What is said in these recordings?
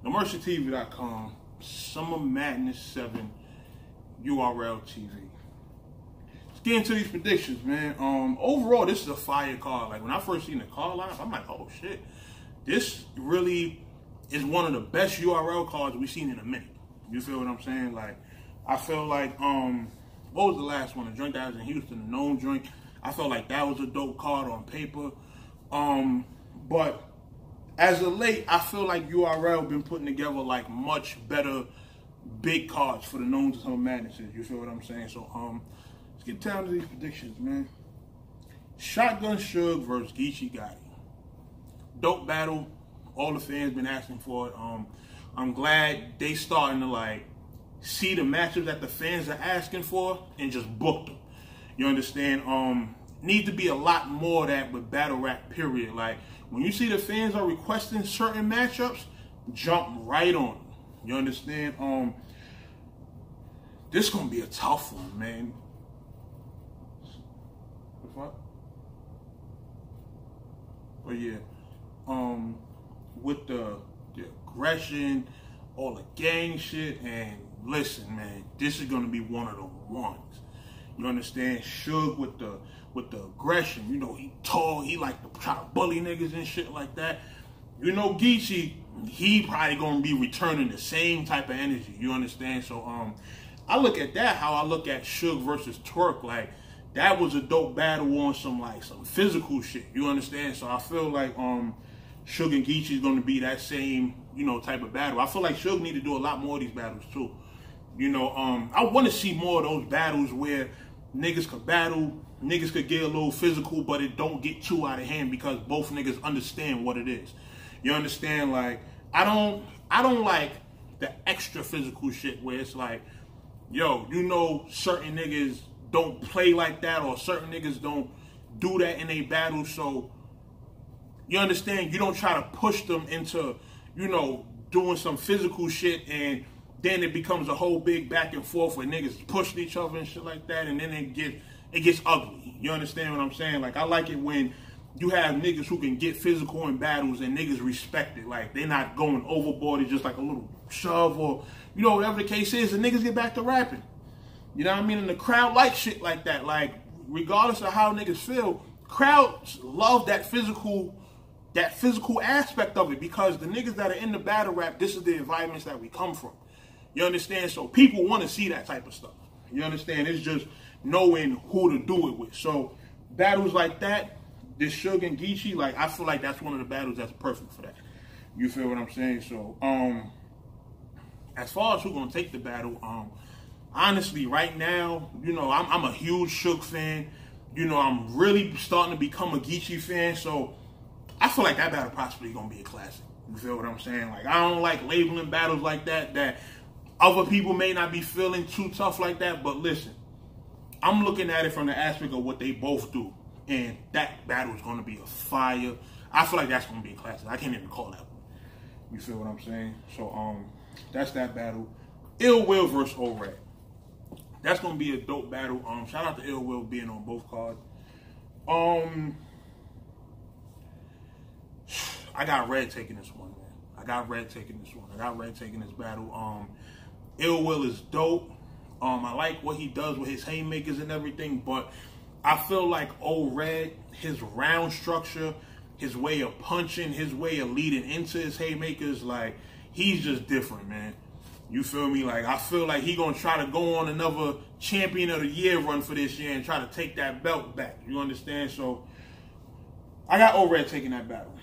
NoMercyTV.com, Summer Madness 7 URL TV. Let's get into these predictions, man. Overall, this is a fire card. Like, when I first seen the card lineup, I'm like, oh shit. This really is one of the best URL cards we've seen in a minute. You feel what I'm saying? Like, I feel like, what was the last one? The joint that was in Houston, the NoMercy joint. I felt like that was a dope card on paper. But as of late, I feel like URL been putting together like much better big cards for the knowns and Summer Madnesses. You feel what I'm saying? So let's get down to these predictions, man. Shotgun Suge versus Geechee Gotti. Dope battle. All the fans been asking for it. I'm glad they starting to like see the matchups that the fans are asking for and just book them. You understand? Need to be a lot more of that with battle rap, period. Like, when you see the fans are requesting certain matchups, jump right on them. You understand? This is gonna be a tough one, man. The fuck? But yeah, with the aggression, all the gang shit, and listen, man, this is gonna be one of the ones. You understand? Suge with the aggression. You know, he tall, he like to try to bully niggas and shit like that. You know, Geechee, he probably gonna be returning the same type of energy. You understand? So I look at that how I look at Suge versus Twerk. Like, that was a dope battle on some physical shit. You understand? So I feel like Suge and Geechee is gonna be that same, you know, type of battle. I feel like Suge need to do a lot more of these battles too. You know, I want to see more of those battles where niggas could battle, niggas could get a little physical, but it don't get too out of hand because both niggas understand what it is. You understand? Like, I don't like the extra physical shit where it's like, yo, you know, certain niggas don't play like that, or certain niggas don't do that in a battle. So you understand? You don't try to push them into, you know, doing some physical shit, and then it becomes a whole big back and forth where niggas pushing each other and shit like that, and then it gets ugly. You understand what I'm saying? Like, I like it when you have niggas who can get physical in battles and niggas respect it. Like, they're not going overboard. It's just like a little shove or, you know, whatever the case is, and niggas get back to rapping. You know what I mean? And the crowd like shit like that. Like, regardless of how niggas feel, crowds love that physical aspect of it, because the niggas that are in the battle rap, this is the environments that we come from. You understand? So people want to see that type of stuff. You understand? It's just knowing who to do it with. So battles like that, this Suge and Geechee, like, I feel like that's one of the battles that's perfect for that. You feel what I'm saying? So as far as who's gonna take the battle, honestly, right now, you know, I'm a huge Suge fan. You know, I'm really starting to become a Geechee fan. So I feel like that battle possibly gonna be a classic. You feel what I'm saying? Like, I don't like labeling battles like that other people may not be feeling too tough like that, but listen, I'm looking at it from the aspect of what they both do, and that battle is going to be a fire. I feel like that's going to be a classic. I can't even call that one. You feel what I'm saying? So that's that battle. Ill Will versus O-Rad. That's going to be a dope battle. Shout out to Ill Will being on both cards. I got Red taking this one, man. I got Red taking this battle. Ill Will is dope. I like what he does with his haymakers and everything, but I feel like O-Red, his round structure, his way of punching, his way of leading into his haymakers, like, he's just different, man. You feel me? Like, I feel like he gonna try to go on another Champion of the Year run for this year and try to take that belt back. You understand? So I got O-Red taking that battle.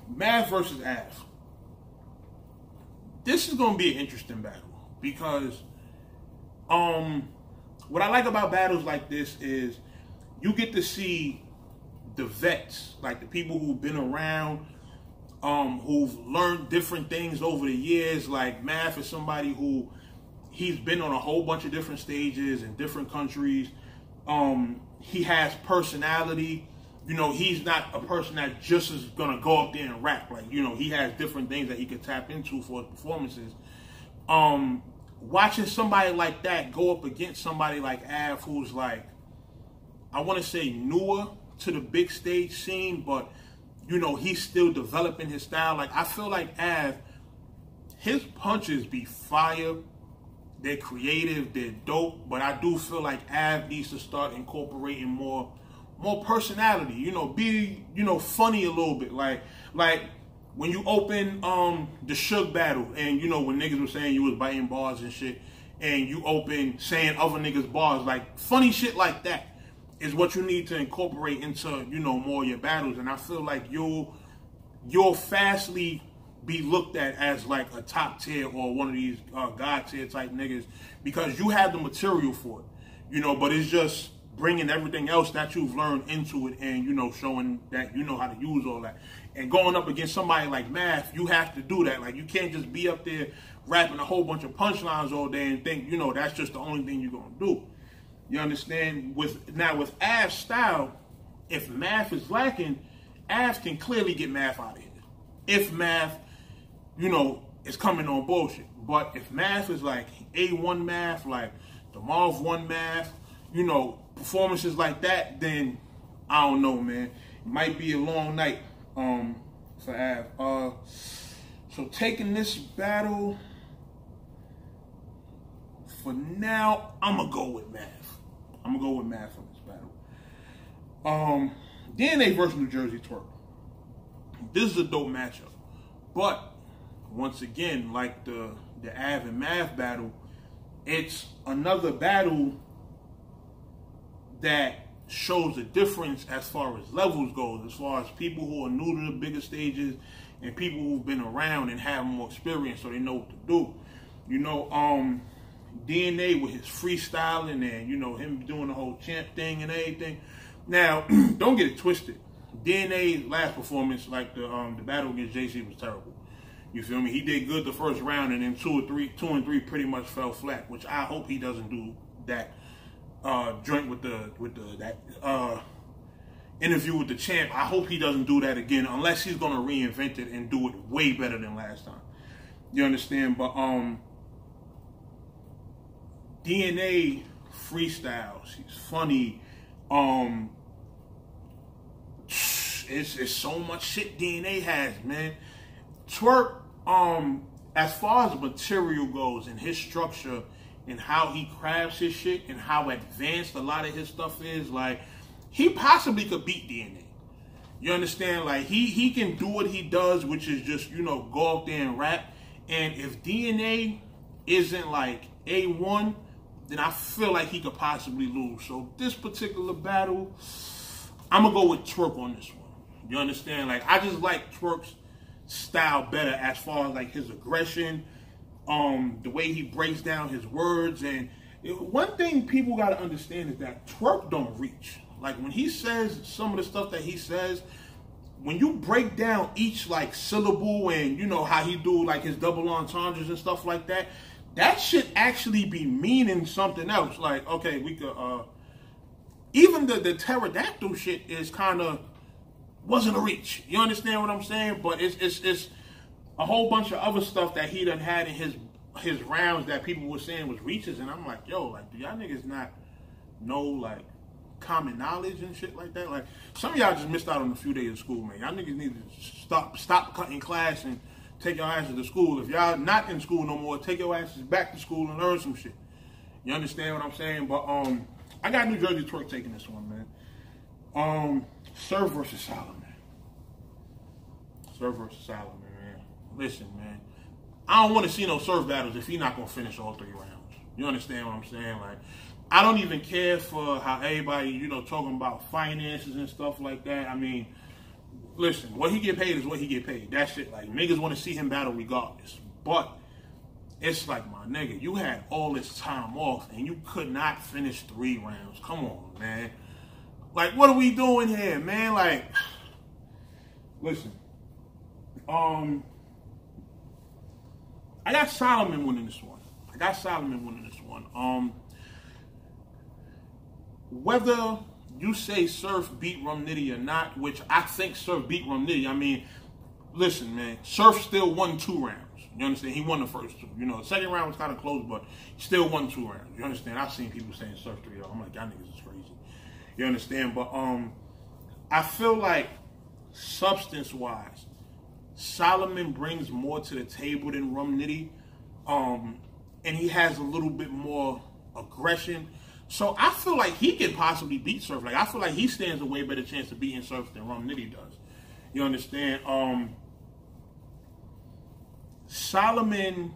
Mav versus Av. This is gonna be an interesting battle, because what I like about battles like this is you get to see the vets, like the people who've been around, who've learned different things over the years. Like, Mav is somebody who, he's been on a whole bunch of different stages in different countries. He has personality. You know, he's not a person that just is gonna go up there and rap. Like, you know, he has different things that he could tap into for his performances. Watching somebody like that go up against somebody like Av, who's like, I want to say newer to the big stage scene, but, you know, he's still developing his style. Like, I feel like Av his punches be fire. They're creative, they're dope, but I do feel like Av needs to start incorporating more personality, you know, be, you know, funny a little bit. Like when you open the Suge battle, and you know, when niggas were saying you was biting bars and shit, and you open saying other niggas bars, like funny shit like that is what you need to incorporate into, you know, more of your battles. And I feel like you'll fastly be looked at as like a top tier or one of these god tier type niggas, because you have the material for it, you know. But it's just bringing everything else that you've learned into it, and, you know, showing that you know how to use all that. And going up against somebody like Math, you have to do that. Like, you can't just be up there rapping a whole bunch of punchlines all day and think, you know, that's just the only thing you're gonna do. You understand? With Av's style, if Math is lacking, Av can clearly get Math out of here. If Math, you know, is coming on bullshit. But if Math is like A1 Math, like the Marv 1 Math, you know, performances like that, then I don't know, man. It might be a long night for Av. So taking this battle, for now, I'm going to go with Math. I'm going to go with Math on this battle. DNA versus New Jersey Twerk. This is a dope matchup. But once again, like the Av and Math battle, it's another battle that shows a difference as far as levels goes, as far as people who are new to the bigger stages and people who've been around and have more experience, so they know what to do. You know, DNA with his freestyling and, you know, him doing the whole champ thing and everything. Now, don't get it twisted. DNA's last performance, like the battle against JC, was terrible. You feel me? He did good the first round, and then 2 and 3 pretty much fell flat. Which I hope he doesn't do that joint with that interview with the champ. I hope he doesn't do that again, unless he's gonna reinvent it and do it way better than last time. You understand? But DNA freestyles. He's funny. It's so much shit DNA has, man. Twerk, as far as material goes and his structure and how he crafts his shit and how advanced a lot of his stuff is, like, he possibly could beat DNA. You understand? Like, he can do what he does, which is just, you know, go out there and rap. And if DNA isn't like A1, then I feel like he could possibly lose. So this particular battle, I'm gonna go with Twerk on this one. You understand? Like, I just like Twerk's style better as far as like his aggression, the way he breaks down his words. And one thing people gotta understand is that Twerk don't reach. Like, when he says some of the stuff that he says, when you break down each like syllable and, you know, how he do like his double entendres and stuff like that, that should actually be meaning something else. Like, okay, we could even the pterodactyl shit is kind of wasn't a reach. You understand what I'm saying? But it's a whole bunch of other stuff that he done had in his rounds that people were saying was reaches, and I'm like, yo, like, do y'all niggas not know like common knowledge and shit like that? Like, some of y'all just missed out on a few days of school, man. Y'all niggas need to stop cutting class and take your asses to school. If y'all not in school no more, take your asses back to school and learn some shit. You understand what I'm saying? But I got New Jersey Twerk taking this one, man. Surf versus Solomon. Surf versus Solomon, man. Listen, man. I don't want to see no Surf battles if he's not going to finish all 3 rounds. You understand what I'm saying? Like, I don't even care for how everybody, you know, talking about finances and stuff like that. I mean, listen, what he get paid is what he get paid. That shit, like, niggas want to see him battle regardless. But it's like, my nigga, you had all this time off and you could not finish 3 rounds. Come on, man. Like, what are we doing here, man? Like, listen. I got Solomon winning this one. Whether you say Surf beat Rum Nitty or not, which I think Surf beat Rum Nitty. I mean, listen, man, Surf still won 2 rounds. You understand? He won the first 2. You know, the second round was kind of close, but he still won 2 rounds. You understand? I've seen people saying Surf 3-0. I'm like, y'all niggas is crazy. You understand? But I feel like substance-wise, Solomon brings more to the table than Rum Nitty. And he has a little bit more aggression. So I feel like he could possibly beat Surf. Like, I feel like he stands a way better chance of beating Surf than Rum Nitty does. You understand? Solomon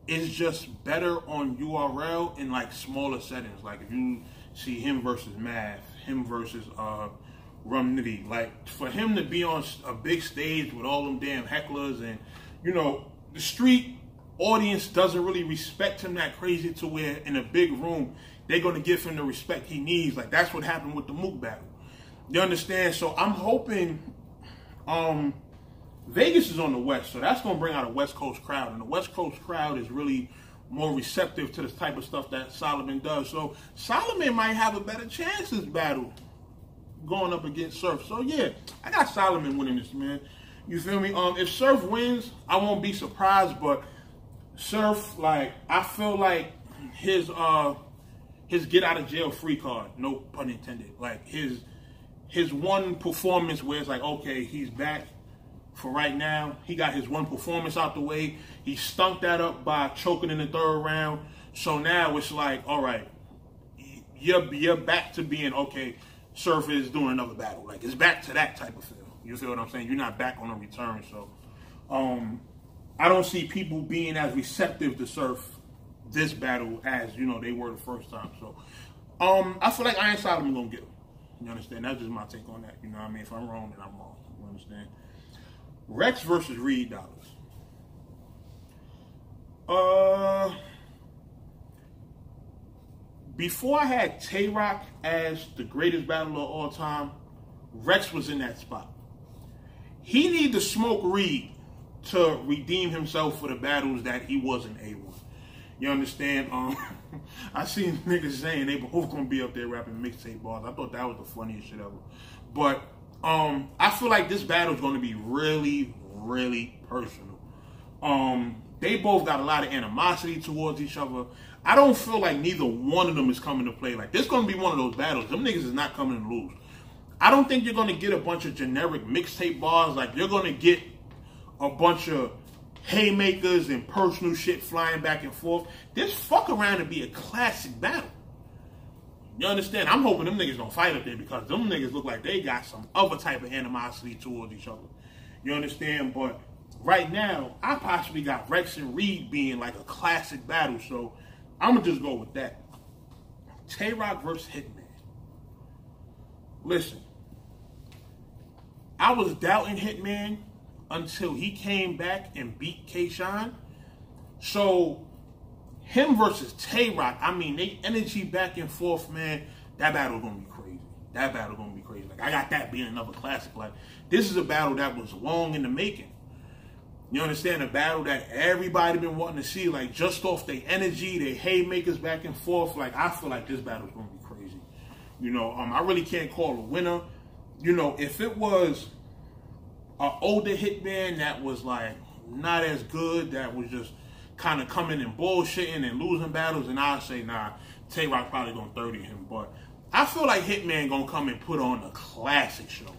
is just better on URL in like smaller settings. Like if you see him versus Math, him versus Rum Nitty, like for him to be on a big stage with all them damn hecklers and, you know, the street audience doesn't really respect him that crazy to where in a big room they're going to give him the respect he needs. Like that's what happened with the Mook battle. You understand? So I'm hoping Vegas is on the West, so that's going to bring out a West Coast crowd, and the West Coast crowd is really more receptive to the type of stuff that Solomon does. So Solomon might have a better chance this battle going up against Surf. So yeah, I got Solomon winning this, man. You feel me? If Surf wins, I won't be surprised, but Surf, like, I feel like his get out of jail free card, no pun intended, like his one performance where it's like, okay, he's back for right now. He got his one performance out the way. He stunk that up by choking in the third round. So now it's like, all right, you're back to being, okay, Surf is doing another battle. Like, it's back to that type of feel. You feel what I'm saying? You're not back on a return. So I don't see people being as receptive to Surf this battle as, you know, they were the first time. So I feel like Iron Solomon gonna get him. You understand? That's just my take on that. You know what I mean? If I'm wrong, then I'm wrong. You understand? Rex versus Reed Dollars. Before I had Tay-Rock as the greatest battler of all time, Rex was in that spot. He needed to smoke Reed to redeem himself for the battles that he wasn't A1. You understand? I seen niggas saying they both gonna be up there rapping mixtape bars. I thought that was the funniest shit ever. But I feel like this battle is gonna be really, really personal. They both got a lot of animosity towards each other. I don't feel like neither one of them is coming to play. Like, this is gonna be one of those battles. Them niggas is not coming to lose. I don't think you're gonna get a bunch of generic mixtape bars. Like, you're gonna get a bunch of haymakers and personal shit flying back and forth. This fuck around to be a classic battle. You understand? I'm hoping them niggas don't fight up there because them niggas look like they got some other type of animosity towards each other. You understand? But right now, I possibly got Rex and Reed being like a classic battle. So I'm going to just go with that. Tay-Rock versus Hitman. Listen, I was doubting Hitman until he came back and beat K-Shine. So him versus Tay-Rock, I mean, they energy back and forth, man. That battle gonna be crazy. That battle gonna be crazy. Like, I got that being another classic. Like, this is a battle that was long in the making. You understand? A battle that everybody been wanting to see. Like, just off their energy, their haymakers back and forth. Like, I feel like this battle's gonna be crazy. You know, I really can't call a winner. You know, if it was an older Hitman that was like not as good, that was just kind of coming and bullshitting and losing battles, and I'd say, nah, Tay-Rock probably gonna 30 him. But I feel like Hitman gonna come and put on a classic show.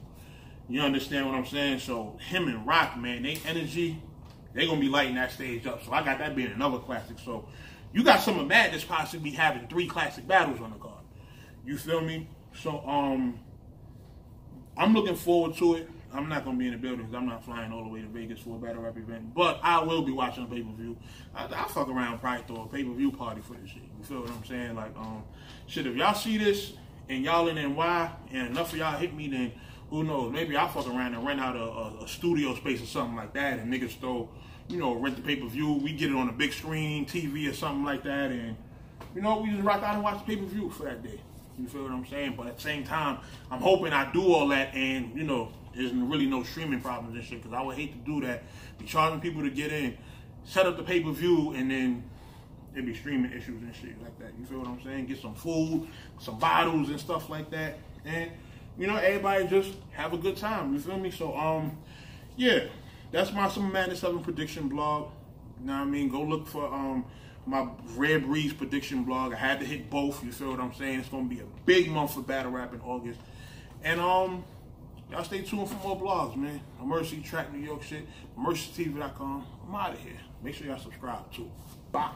You understand what I'm saying? So him and Rock, man, they energy, they gonna be lighting that stage up. So I got that being another classic. So you got some of Madness possibly having 3 classic battles on the card. You feel me? So I'm looking forward to it. I'm not going to be in the building because I'm not flying all the way to Vegas for a battle rap event. But I will be watching a pay-per-view. I'll fuck around and probably throw a pay-per-view party for this shit. You feel what I'm saying? Like, shit, if y'all see this and y'all in NY and enough of y'all hit me, then who knows? Maybe I'll fuck around and rent out a studio space or something like that, and niggas throw, you know, rent the pay-per-view. We get it on a big screen, TV or something like that, and, you know, we just rock out and watch the pay-per-view for that day. You feel what I'm saying? But at the same time, I'm hoping I do all that and, you know, there's really no streaming problems and shit, because I would hate to do that. Be charging people to get in, set up the pay-per-view, and then there'd be streaming issues and shit like that. You feel what I'm saying? Get some food, some bottles and stuff like that. And, you know, everybody just have a good time. You feel me? So, yeah, that's my Summer Madness 7 prediction blog. You know what I mean? Go look for my Rare Breeze prediction blog. I had to hit both. You feel what I'm saying? It's going to be a big month for battle rap in August. And, Y'all stay tuned for more blogs, man. No Mercy, Track New York shit. NoMercyTV.com. I'm out of here. Make sure y'all subscribe too. Bye.